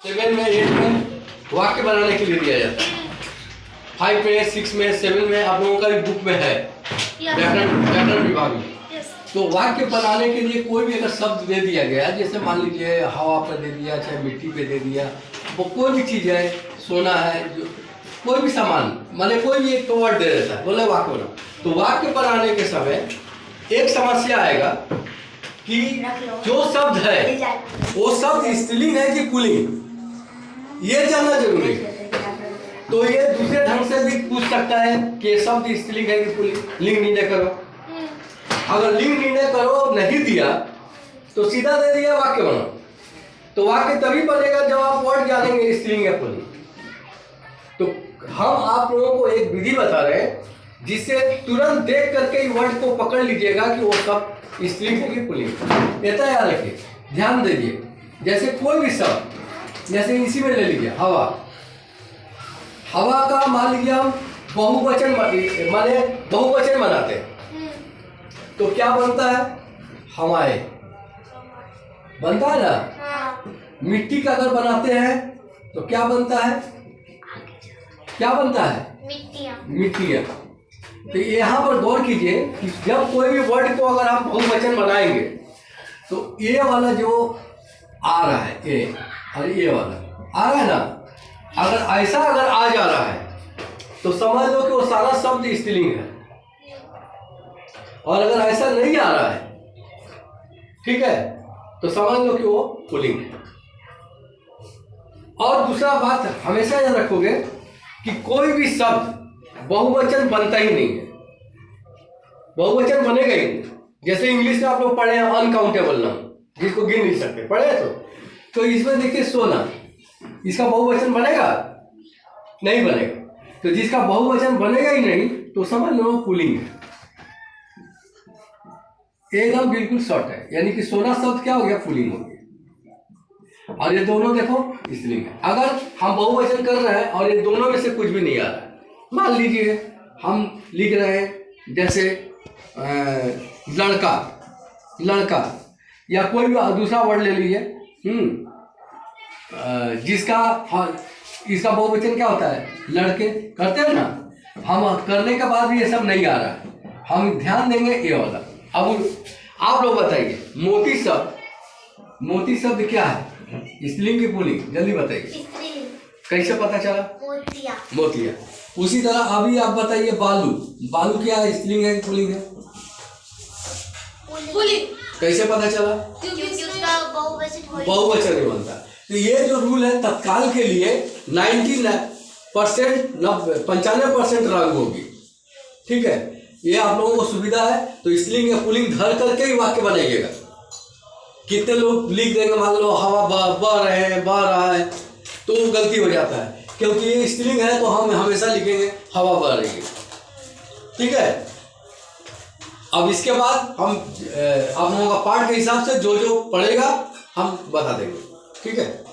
7 में 8 में वाक्य बनाने के लिए दिया जाता है। 5 में 6 में 7 में आप लोगों का भी बुक में है व्याकरण विभाग में। तो वाक्य बनाने के लिए कोई भी अगर शब्द दे दिया गया, जैसे मान लीजिए हवा पर दे दिया, चाहे मिट्टी पे दे दिया, वो कोई भी चीज़ है, सोना है, जो कोई भी सामान, माने कोई भी एक वर्ड दे देता है, बोले वाक्य बनाओ। तो वाक्य बनाने के समय एक समस्या आएगा कि जो शब्द है वो शब्द स्त्रीलिंग है कि पुल्लिंग, ये जानना जरूरी है। तो ये दूसरे ढंग से भी पूछ सकता है कि शब्द स्त्रीलिंग है कि पुल्लिंग। लिंग निर्णय करो, अगर लिंग निर्णय करो नहीं दिया तो सीधा दे दिया वाक्य बनाओ। तो वाक्य तभी बनेगा जब आप वर्ड जानेंगे स्त्रीलिंग या पुल्लिंग। तो हम आप लोगों को एक विधि बता रहे हैं जिससे तुरंत देख करके वर्ड को पकड़ लीजिएगा कि वो सब स्त्रीलिंग है कि पुल्लिंग। ऐसा याद रखिए, ध्यान दीजिए। जैसे कोई भी शब्द, जैसे इसी में ले लीजिए हवा, हवा का मान लीजिए हम बहुवचन माने बहुवचन बनाते हैं तो क्या बनता है? हवाएं बनता है ना। मिट्टी का अगर बनाते हैं तो क्या बनता है? क्या बनता है? मिट्टियाँ। तो यहाँ पर गौर कीजिए कि जब कोई भी वर्ड को अगर हम बहुवचन बनाएंगे तो ये वाला जो आ रहा है, ये और ये वाला आ रहा है ना, अगर ऐसा अगर आ जा रहा है तो समझ लो कि वो सारा शब्द स्त्रीलिंग है। और अगर ऐसा नहीं आ रहा है, ठीक है, तो समझ लो कि वो पुल्लिंग है। और दूसरा बात हमेशा याद रखोगे कि कोई भी शब्द बहुवचन बनता ही नहीं है, बहुवचन बनेगा ही नहीं। जैसे इंग्लिश में आप लोग पढ़े हैं अनकाउंटेबल नाउन, जिसको गिन नहीं सकते, पढ़े तो इसमें देखिए सोना, इसका बहुवचन बनेगा? नहीं बनेगा। तो जिसका बहुवचन बनेगा ही नहीं तो समझ लो पुल्लिंग है। एकदम बिल्कुल शॉर्ट है, यानी कि सोना शब्द क्या हो गया? पुल्लिंग हो गया। और ये दोनों देखो स्त्रीलिंग है। अगर हम बहुवचन कर रहे हैं और ये दोनों में से कुछ भी नहीं आ रहा है, मान लीजिए हम लिख रहे हैं जैसे लड़का, लड़का, या कोई भी दूसरा वर्ड ले लीजिए जिसका इसका बहुवचन क्या होता है? लड़के करते हैं ना। हम करने के बाद भी ये सब नहीं आ रहा है, हम ध्यान देंगे ये वाला। अब आप लोग बताइए, मोती शब्द, मोती शब्द क्या है? स्त्रीलिंग की पुल्लिंग? जल्दी बताइए, कैसे पता चला? मोतिया। मोतिया। उसी तरह अभी आप बताइए बालू, बालू क्या है? स्त्रीलिंग है कि पुल्लिंग है? पुल्लिंग। कैसे पता चला? क्योंकि उसका बहुवचन नहीं बनता। तो ये जो रूल है तत्काल के लिए 90% 95% लागू होगी, ठीक है। ये आप लोगों को सुविधा है तो स्त्रीलिंग या पुल्लिंग धर करके ही वाक्य बनाइएगा। कितने लोग लिख देंगे, मान लो हवा बह रहे हैं, बह रहा है, तो गलती हो जाता है, क्योंकि ये स्त्रीलिंग है तो हम हमेशा लिखेंगे हवा बह रही है, ठीक है। अब इसके बाद हम आप लोगों का पाठ के हिसाब से जो जो पढ़ेगा हम बता देंगे, ठीक है।